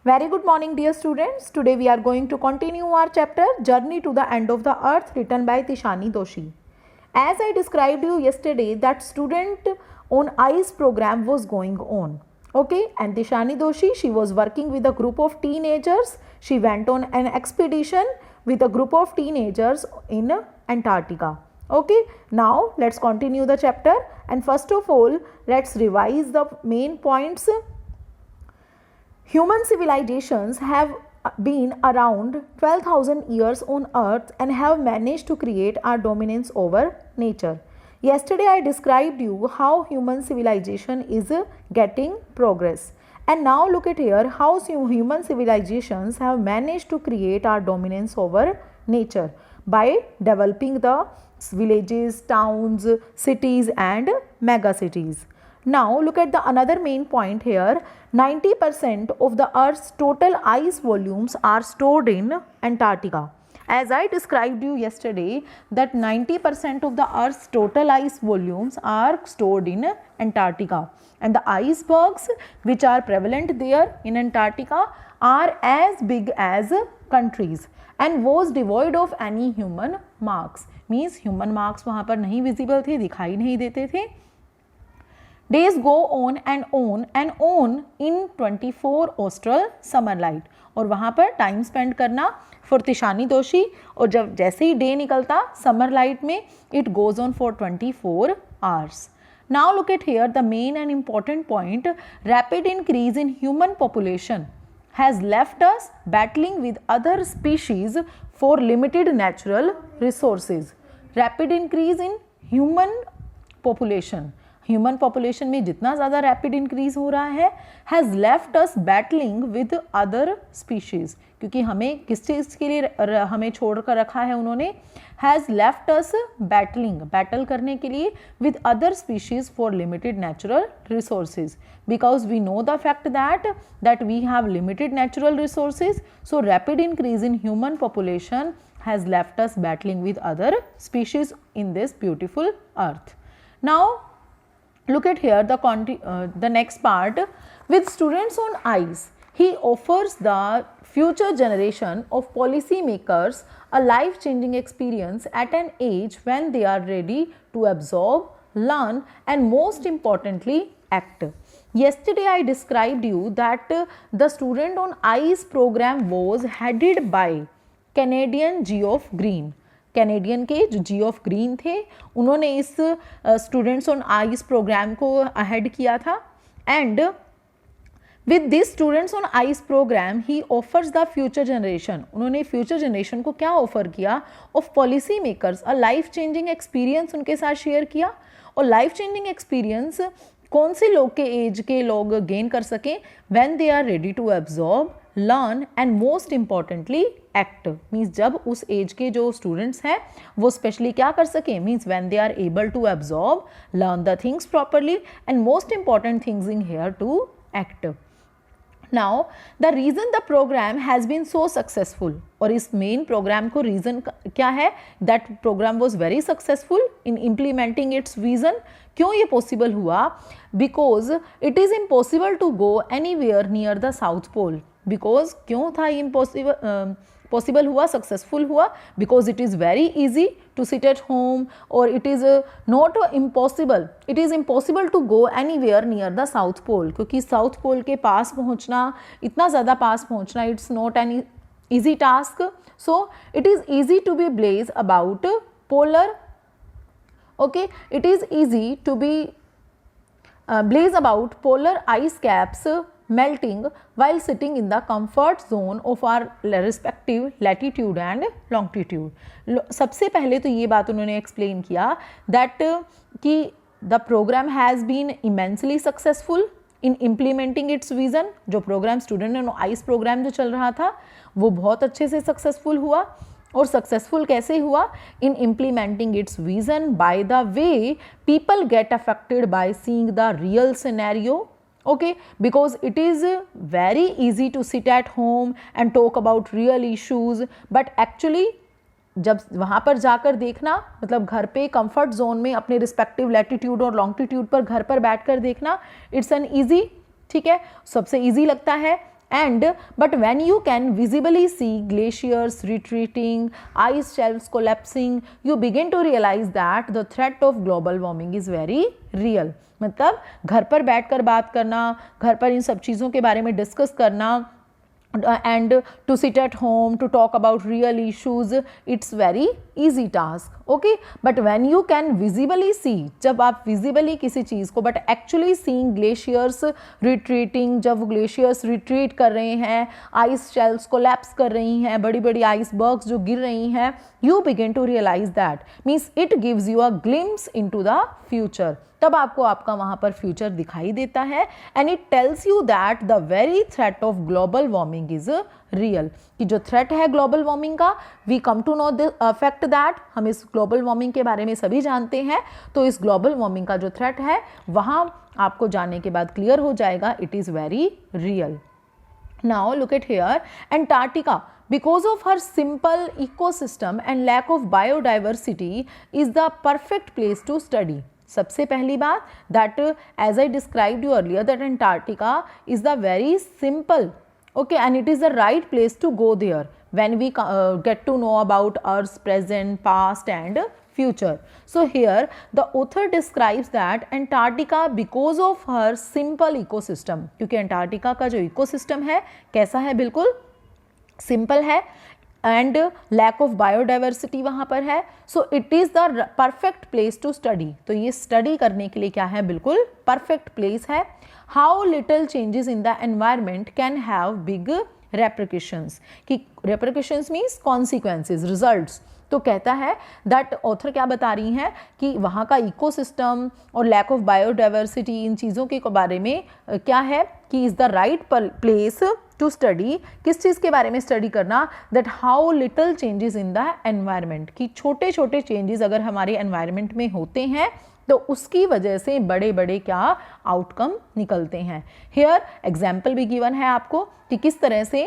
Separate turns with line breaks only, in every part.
Very good morning, dear students. Today we are going to continue our chapter Journey to the End of the Earth, written by Tishani Doshi. As I described you yesterday, that student on ICE program was going on. Okay, and Tishani Doshi, she was working with a group of teenagers. She went on an expedition with a group of teenagers in Antarctica. Okay, now let's continue the chapter, and first of all, let's revise the main points. Human civilizations have been around 12,000 years on earth and have managed to create our dominance over nature. Yesterday I described you how human civilization is getting progress. And now look at here how human civilizations have managed to create our dominance over nature by developing the villages, towns, cities and megacities. Now look at the another main point here. 90% of the earth's total ice volumes are stored in Antarctica. As I described you yesterday that 90% of the earth's total ice volumes are stored in Antarctica, and the icebergs which are prevalent there in Antarctica are as big as countries and was devoid of any human marks. Means human marks वहाँ पर नहीं visible थे, दिखाई नहीं देते थे. Days go on and on in 24 austral summer light. और वहाँ पर टाइम स्पेंड करना फॉर तिशानी दोशी, और जब जैसे ही डे निकलता समर लाइट में it goes on for 24 hours. Now look at here the main and important point. Rapid increase in human population has left us battling with other species for limited natural resources. Rapid increase in human population. Human population में जितना ज़्यादा rapid increase हो रहा है has left us battling with other species, क्योंकि हमें किस चीज़ के लिए हमें छोड़ कर रखा है उन्होंने. Has left us battling, battle करने के लिए with other species for limited natural resources, because we know the fact that we have limited natural resources. So rapid increase in human population has left us battling with other species in this beautiful earth. Now look at here the next part. With students on ICE, he offers the future generation of policy makers a life-changing experience at an age when they are ready to absorb, learn and most importantly act. Yesterday I described you that the student on ICE program was headed by Canadian Geoff Green. Canadian के जो Geoff Green थे उन्होंने इस students on ice programme को ahead किया था. And with this students on ice programme he offers the future generation. उन्होंने future generation को क्या ऑफर किया? Of policy makers a life changing experience उनके साथ शेयर किया. और लाइफ चेंजिंग एक्सपीरियंस कौन से लोग के एज के लोग गेन कर सकें? When they are ready to absorb, learn and most importantly act. Means जब उस एज के जो स्टूडेंट्स हैं वो स्पेशली क्या कर सकें? Means when they are able to absorb, learn the things properly and most important things in here to act. Now the reason the programme has been so successful, और इस main programme को reason क्या है? That programme was very successful in implementing its vision. क्यों ये possible हुआ? Because it is impossible to go anywhere near the south Pole. Because क्यों था इम्पॉसिबल पॉसिबल हुआ, सक्सेसफुल हुआ? Because it is very easy to sit at home, और it is not impossible, it is impossible to go anywhere near the south pole. क्योंकि south पोल के पास पहुंचना, इतना ज़्यादा पास पहुंचना, it's not any easy task. So it is easy to be blase about polar. Okay, it is easy to be blaze about polar ice caps melting while sitting in the comfort zone of our respective latitude and longitude. सबसे पहले तो ये बात उन्होंने explain किया that कि the programme has been immensely successful in implementing its vision. जो programme student ice programme जो चल रहा था वो बहुत अच्छे से सक्सेसफुल हुआ. और सक्सेसफुल कैसे हुआ? In implementing its vision by the way people get affected by seeing the real scenario. Okay, because it is very easy to sit at home and talk about real issues, but actually जब वहाँ पर जाकर देखना, मतलब घर पे comfort zone में अपने रिस्पेक्टिव लैटिट्यूड और लॉन्गिट्यूड पर घर पर बैठकर देखना, इट्स एन ईजी. ठीक है, सबसे ईजी लगता है. and but when you can visibly see glaciers retreating, ice shelves collapsing, you begin to realize that the threat of global warming is very real. मतलब घर पर बैठकर बात करना, घर पर इन सब चीज़ों के बारे में डिस्कस करना, and to sit at home to talk about real issues, it's very easy task. Okay, but when you can visibly see, जब आप visibly किसी चीज़ को, but actually seeing glaciers retreating, जब glaciers retreat कर रहे हैं, ice shelves collapse कर रही हैं, बड़ी बड़ी icebergs जो गिर रही हैं, you begin to realize that, means it gives you a glimpse into the future. तब आपको आपका वहाँ पर फ्यूचर दिखाई देता है, and it tells you that the very threat of global warming is real, कि जो थ्रेट है ग्लोबल वार्मिंग का, we come to know the fact that, हम इस ग्लोबल वार्मिंग के बारे में सभी जानते हैं, तो इस ग्लोबल वार्मिंग का जो थ्रेट है वहाँ आपको जानने के बाद क्लियर हो जाएगा, it is very real. Now look at here, Antarctica, because of her simple ecosystem and lack of biodiversity, is the perfect place to study. सबसे पहली बात, that as I described you earlier, that Antarctica is the very simple, okay, and it is the right place to go there when we get to know about Earth's present, past and future. So here the author describes that Antarctica, because of her simple ecosystem, क्योंकि Antarctica का जो ecosystem है कैसा है, बिल्कुल simple है, and lack of biodiversity वहाँ पर है, so it is the perfect place to study. तो ये स्टडी करने के लिए क्या है, बिल्कुल परफेक्ट प्लेस है. How little changes in the environment can have big repercussions, कि रेपरकशंस मीन्स कॉन्सिक्वेंसेज, रिजल्ट्स. तो कहता है दैट, ऑथर क्या बता रही हैं कि वहाँ का इकोसिस्टम और लैक ऑफ बायोडाइवर्सिटी, इन चीज़ों के बारे में क्या है कि is the right place to study. किस चीज़ के बारे में स्टडी करना, that how little changes in the environment, कि छोटे छोटे चेंजेस अगर हमारे एनवायरनमेंट में होते हैं तो उसकी वजह से बड़े बड़े क्या आउटकम निकलते हैं. हियर एग्जाम्पल भी गिवन है आपको कि किस तरह से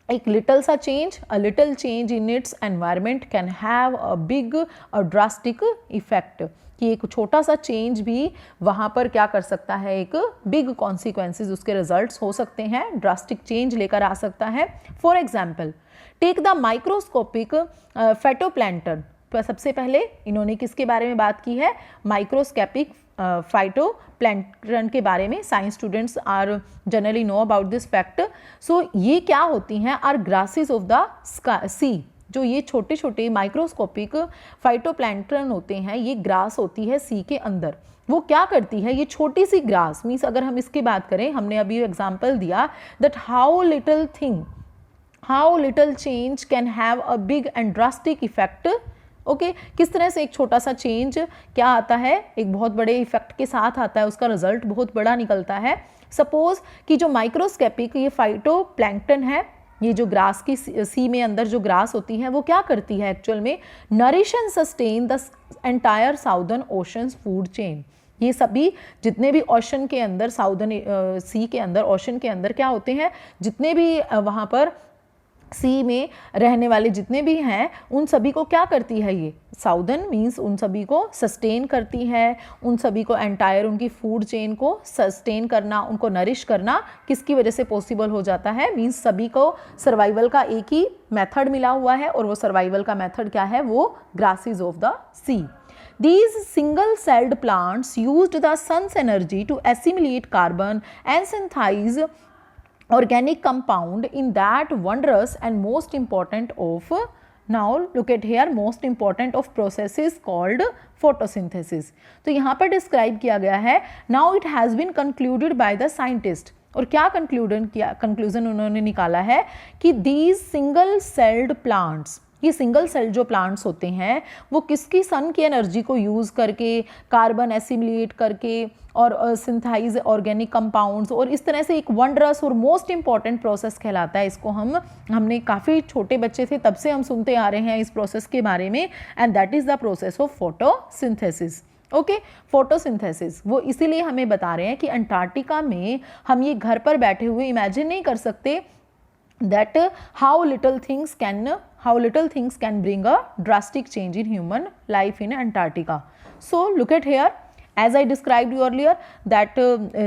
एक लिटल सा change, a little change in its environment can have a big और ड्रास्टिक इफेक्ट, कि एक छोटा सा चेंज भी वहाँ पर क्या कर सकता है, एक बिग कॉन्सिक्वेंसेस, उसके रिजल्ट्स हो सकते हैं, ड्रास्टिक चेंज लेकर आ सकता है. For example, take the microscopic phytoplankton. सबसे पहले इन्होंने किसके बारे में बात की है, माइक्रोस्कोपिक फाइटोप्लैंक्टन के बारे में. Science students are generally know about this fact. So ये क्या होती हैं, are grasses of the sea. जो ये छोटे छोटे माइक्रोस्कोपिक फाइटोप्लैंक्टन होते हैं, ये ग्रास होती है सी के अंदर. वो क्या करती है, ये छोटी सी ग्रास, मीन्स अगर हम इसकी बात करें, हमने अभी एग्जांपल दिया that how little thing, how little change can have a big and drastic effect. Okay, किस तरह से एक छोटा सा चेंज क्या आता है, एक बहुत बड़े इफेक्ट के साथ आता है, उसका रिजल्ट बहुत बड़ा निकलता है. सपोज कि जो माइक्रोस्कोपिक ये फाइटोप्लैंक्टन है, ये जो ग्रास की सी में अंदर जो ग्रास होती है, वो क्या करती है एक्चुअल में, nourish and sustain the entire southern oceans food chain. ये सभी जितने भी ओशन के अंदर, साउदर्न सी के अंदर, ओशन के अंदर क्या होते हैं, जितने भी वहाँ पर सी में रहने वाले जितने भी हैं, उन सभी को क्या करती है, ये साउदर्न मीन्स उन सभी को सस्टेन करती है, उन सभी को एंटायर उनकी फूड चेन को सस्टेन करना, उनको नरिश करना किसकी वजह से पॉसिबल हो जाता है, मीन्स सभी को सर्वाइवल का एक ही मेथड मिला हुआ है, और वो सर्वाइवल का मेथड क्या है, वो grasses of the sea. These single-celled plants used the sun's energy to assimilate carbon and synthesize organic compound in that wondrous and most important of, now look at here, most important of processes called photosynthesis. तो यहाँ पर describe किया गया है, now it has been concluded by the scientist. और क्या conclusion उन्होंने निकाला है कि these single celled plants, ये सिंगल सेल जो प्लांट्स होते हैं, वो किसकी सन की एनर्जी को यूज़ करके, कार्बन एसिमिलेट करके और सिंथाइज ऑर्गेनिक कंपाउंड्स, और इस तरह से एक वंडरस और मोस्ट इंपॉर्टेंट प्रोसेस कहलाता है. इसको हमने काफ़ी छोटे बच्चे थे तब से हम सुनते आ रहे हैं इस प्रोसेस के बारे में, and that is the process of photosynthesis. Okay, photosynthesis वो इसीलिए हमें बता रहे हैं कि अंटार्कटिका में हम ये घर पर बैठे हुए इमेजिन नहीं कर सकते that how little things can bring a drastic change in human life in Antarctica. So look at here, As I described you earlier that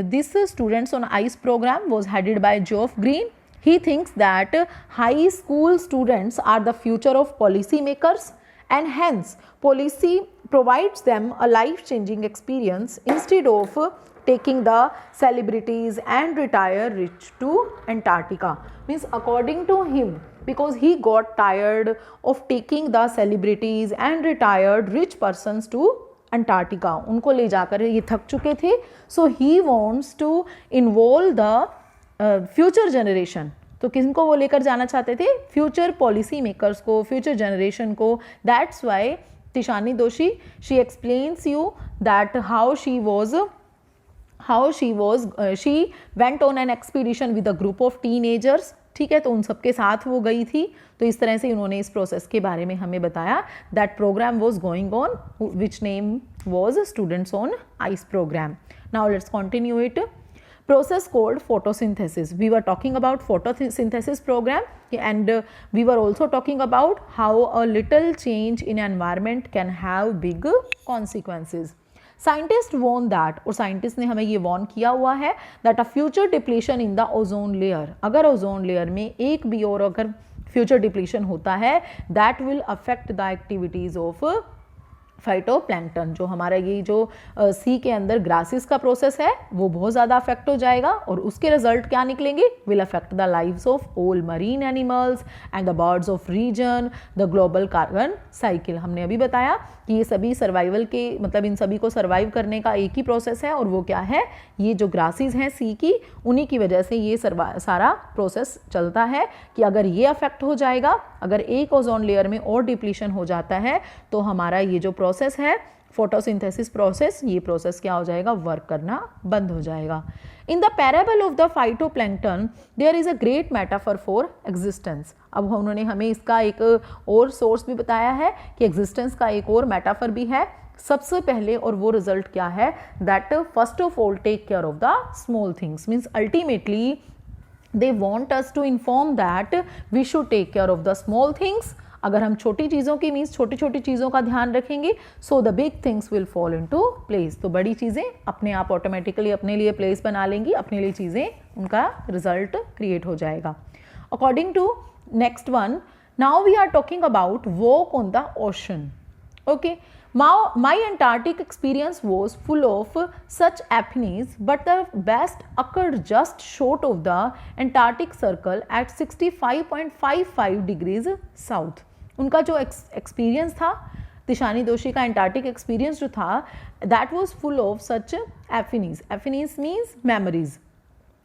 this students on ICE program was headed by Geoff Green. He thinks that high school students are the future of policy makers, and hence policy provides them a life-changing experience instead of taking the celebrities and retire rich to Antarctica. Means according to him, because he got tired of taking the celebrities and retired rich persons to Antarctica, उनको ले जाकर ये थक चुके थे. So he wants to involve the future generation. तो किनको वो लेकर जाना चाहते थे? फ्यूचर पॉलिसी मेकर्स को, फ्यूचर जनरेशन को. That's why Tishani Doshi she explains you that how she went on an expedition with a group of teenagers. ठीक है, तो उन सबके साथ वो गई थी. तो इस तरह से उन्होंने इस प्रोसेस के बारे में हमें बताया. That programme was going on which name was students on ice programme. Now let's continue it. Process called photosynthesis. We were talking about photosynthesis program, and we were also talking about how a little change in environment can have big consequences. Scientists warn that, और scientist ने हमें ये Warne किया हुआ है that a future depletion in the ozone layer, अगर ozone layer में एक भी और अगर फ्यूचर डिप्लीशन होता है, that will affect the activities of phytoplankton. जो हमारा ये जो सी के अंदर ग्रासेस का प्रोसेस है वो बहुत ज़्यादा अफेक्ट हो जाएगा, और उसके रिजल्ट क्या निकलेंगे? Will affect the lives of all marine animals and the birds of region, the global carbon cycle. हमने अभी बताया कि ये सभी सर्वाइवल के मतलब इन सभी को सर्वाइव करने का एक ही प्रोसेस है, और वो क्या है? ये जो ग्रासेस हैं सी की, उन्हीं की वजह से ये सारा प्रोसेस चलता है कि अगर ये अफेक्ट हो जाएगा, अगर एक ओजोन लेयर में और डिप्लीशन हो जाता है, तो हमारा ये जो प्रोसेस है फोटोसिंथेसिस प्रोसेस, ये प्रोसेस क्या हो जाएगा? वर्क करना बंद हो जाएगा. In the parable of the phytoplankton there is a great metaphor for existence. अब उन्होंने हमें इसका एक और सोर्स भी बताया है कि एग्जिस्टेंस का एक और मेटाफर भी है. सबसे पहले और वो रिजल्ट क्या है? That first of all take care of the small things. Means ultimately they want us to inform that we should take care of the small things. अगर हम छोटी चीज़ों की मीन्स छोटी छोटी चीज़ों का ध्यान रखेंगे, so the big things will fall into place. तो बड़ी चीज़ें अपने आप ऑटोमेटिकली अपने लिए प्लेस बना लेंगी, अपने लिए चीज़ें उनका रिजल्ट क्रिएट हो जाएगा. According to next one, now we are talking about walk on the ocean. Okay, my Antarctic experience was full of such happenings, but the best occurred just short of the Antarctic Circle at 65.55 degrees south. उनका जो experience था, तिशानी दोशी का Antarctic experience जो था, that was full of such epiphanies. Epiphanies means memories.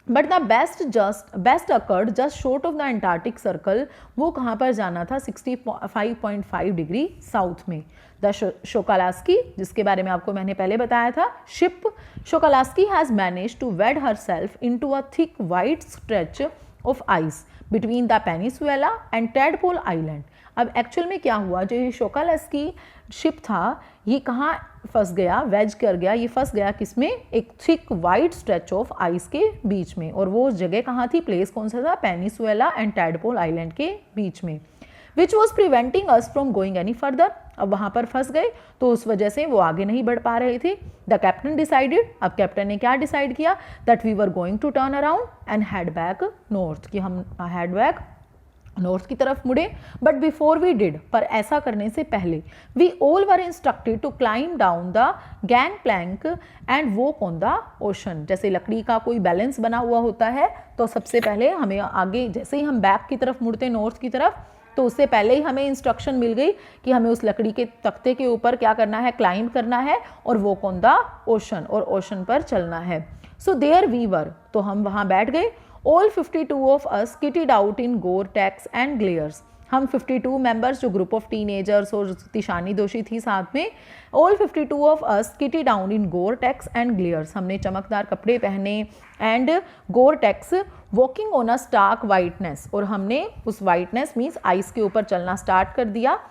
But the best occurred just short of the Antarctic circle. वो कहाँ पर जाना था? 65.5 डिग्री साउथ में. द शोकालास्की, जिसके बारे में आपको मैंने पहले बताया था, ship Shokalskiy has manage to wade her self into a thick white stretch of ice between the peninsula and Tadpole island. अब एक्चुअल में क्या हुआ? जो ये शोकालास्की शिप था, ये कहाँ फंस गया? वेज कर गया. ये फंस गया किसमें? एक thick white stretch of ice के बीच में. और वो जगह कहाँ थी? प्लेस कौन सा था? पेनिसुएला एंड टैडपोल आइलैंड के बीच में. Which was preventing us from going any further. अब वहाँ पर फंस गए, तो उस वजह से वो आगे नहीं बढ़ पा रहे थे. The captain decided. अब कैप्टन ने क्या डिसाइड किया? That we were going to turn around and head back north. कि हम हेड बैक नॉर्थ की तरफ मुड़े. बट बिफोर वी डिड, पर ऐसा करने से पहले, we all were instructed to climb down the gangplank and walk on the ocean. जैसे लकड़ी का कोई बैलेंस बना हुआ होता है, तो सबसे पहले हमें आगे, जैसे ही हम बैक की तरफ मुड़ते नॉर्थ की तरफ, तो उससे पहले ही हमें इंस्ट्रक्शन मिल गई कि हमें उस लकड़ी के तख्ते के ऊपर क्या करना है? क्लाइंब करना है और वॉक ऑन द ओशन, और ओशन पर चलना है. सो देयर वी वर, तो हम वहाँ बैठ गए. All 52 of us kitted out in Gore-Tex and glares. हम 52 मेंबर्स, जो ग्रुप ऑफ टीनेजर्स और तिशानी दोशी थी साथ में, all 52 of us kitted out in Gore-Tex and glares. हमने चमकदार कपड़े पहने and Gore-Tex walking on a stark whiteness, और हमने उस वाइटनेस मीन्स आइस के ऊपर चलना स्टार्ट कर दिया.